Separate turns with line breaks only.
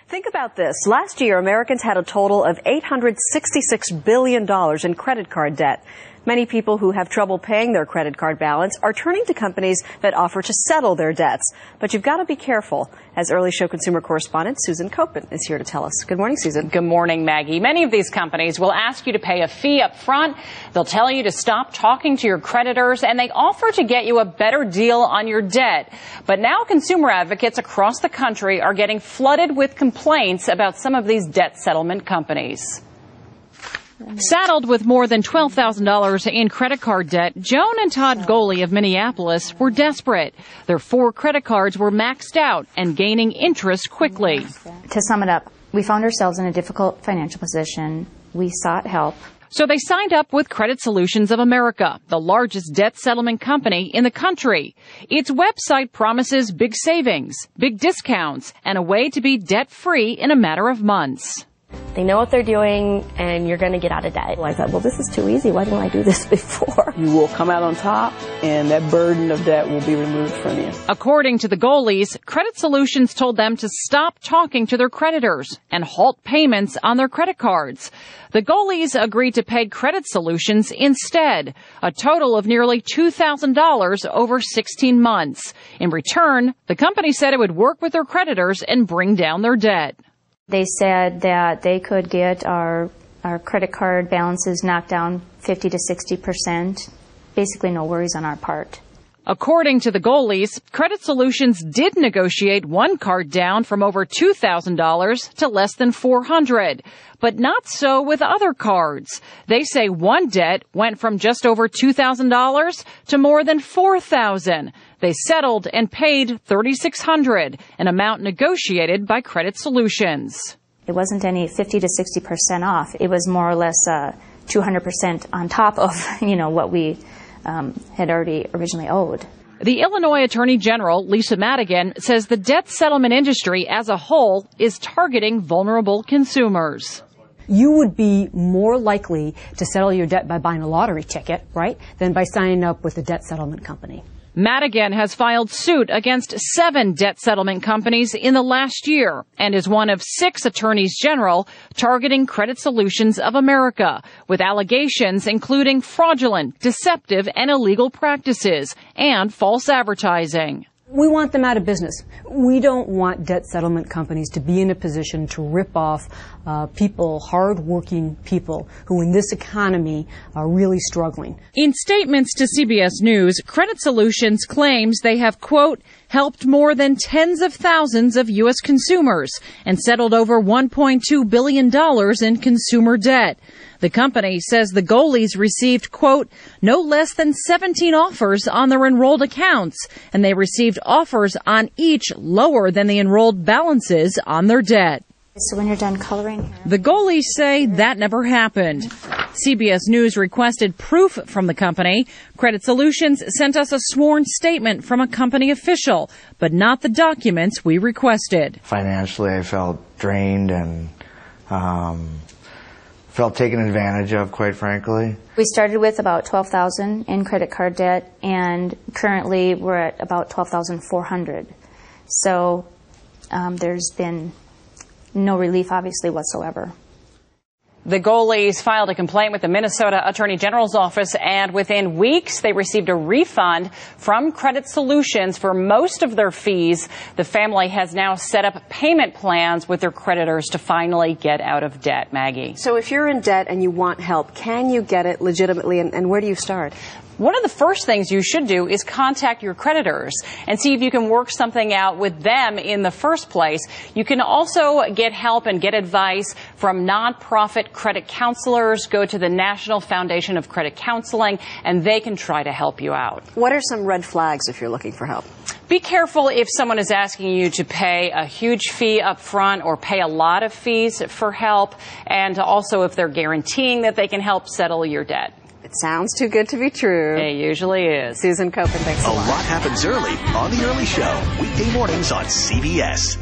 Think about this. Last year, Americans had a total of $866 billion in credit card debt. Many people who have trouble paying their credit card balance are turning to companies that offer to settle their debts. But you've got to be careful. As Early Show consumer correspondent Susan Koppen is here to tell us. Good morning, Susan.
Good morning, Maggie. Many of these companies will ask you to pay a fee up front. They'll tell you to stop talking to your creditors, and they offer to get you a better deal on your debt. But now consumer advocates across the country are getting flooded with complaints about some of these debt settlement companies. Saddled with more than $12,000 in credit card debt, Joan and Todd Goley of Minneapolis were desperate. Their 4 credit cards were maxed out and gaining interest quickly.
To sum it up, we found ourselves in a difficult financial position. We sought help.
So they signed up with Credit Solutions of America, the largest debt settlement company in the country. Its website promises big savings, big discounts, and a way to be debt-free in a matter of months.
They know what they're doing, and you're going to get out of debt. I thought, well, this is too easy. Why didn't I do this before?
You will come out on top, and that burden of debt will be removed from you.
According to the Goleys, Credit Solutions told them to stop talking to their creditors and halt payments on their credit cards. The Goleys agreed to pay Credit Solutions instead, a total of nearly $2,000 over 16 months. In return, the company said it would work with their creditors and bring down their debt.
They said that they could get our credit card balances knocked down 50 to 60%. Basically no worries on our part.
According to the Goleys, Credit Solutions did negotiate one card down from over $2,000 to less than $400, but not so with other cards. They say one debt went from just over $2,000 to more than $4,000. They settled and paid $3,600, an amount negotiated by Credit Solutions.
It wasn't any 50 to 60% off. It was more or less 200% on top of, what we had already originally owed.
The Illinois Attorney General, Lisa Madigan, says the debt settlement industry as a whole is targeting vulnerable consumers.
You would be more likely to settle your debt by buying a lottery ticket, right, than by signing up with a debt settlement company.
Madigan has filed suit against 7 debt settlement companies in the last year and is one of 6 attorneys general targeting Credit Solutions of America, with allegations including fraudulent, deceptive, and illegal practices and false advertising.
We want them out of business. We don't want debt settlement companies to be in a position to rip off people, hard-working people who in this economy are really struggling.
In statements to CBS News, Credit Solutions claims they have, quote, helped more than tens of thousands of U.S. consumers and settled over $1.2 billion in consumer debt. The company says the Goleys received, quote, no less than 17 offers on their enrolled accounts, and they received offers on each lower than the enrolled balances on their debt.
So when you're done coloring?
The Goleys say that never happened. CBS News requested proof from the company. Credit Solutions sent us a sworn statement from a company official, but not the documents we requested.
Financially, I felt drained and felt taken advantage of, quite frankly.
We started with about $12,000 in credit card debt, and currently we're at about $12,400. So there's been no relief, obviously, whatsoever.
The Goleys filed a complaint with the Minnesota Attorney General's office, and within weeks they received a refund from Credit Solutions for most of their fees. The family has now set up payment plans with their creditors to finally get out of debt. Maggie.
So if you're in debt and you want help, can you get it legitimately, and where do you start?
One of the first things you should do is contact your creditors and see if you can work something out with them in the first place. You can also get help and get advice from nonprofit credit counselors. Go to the National Foundation of Credit Counseling, and they can try to help you out.
What are some red flags if you're looking for help?
Be careful if someone is asking you to pay a huge fee up front or pay a lot of fees for help, and also if they're guaranteeing that they can help settle your debt.
It sounds too good to be true.
It usually is.
Susan Koppen, thanks a lot.
A lot happens early on The Early Show, weekday mornings on CBS.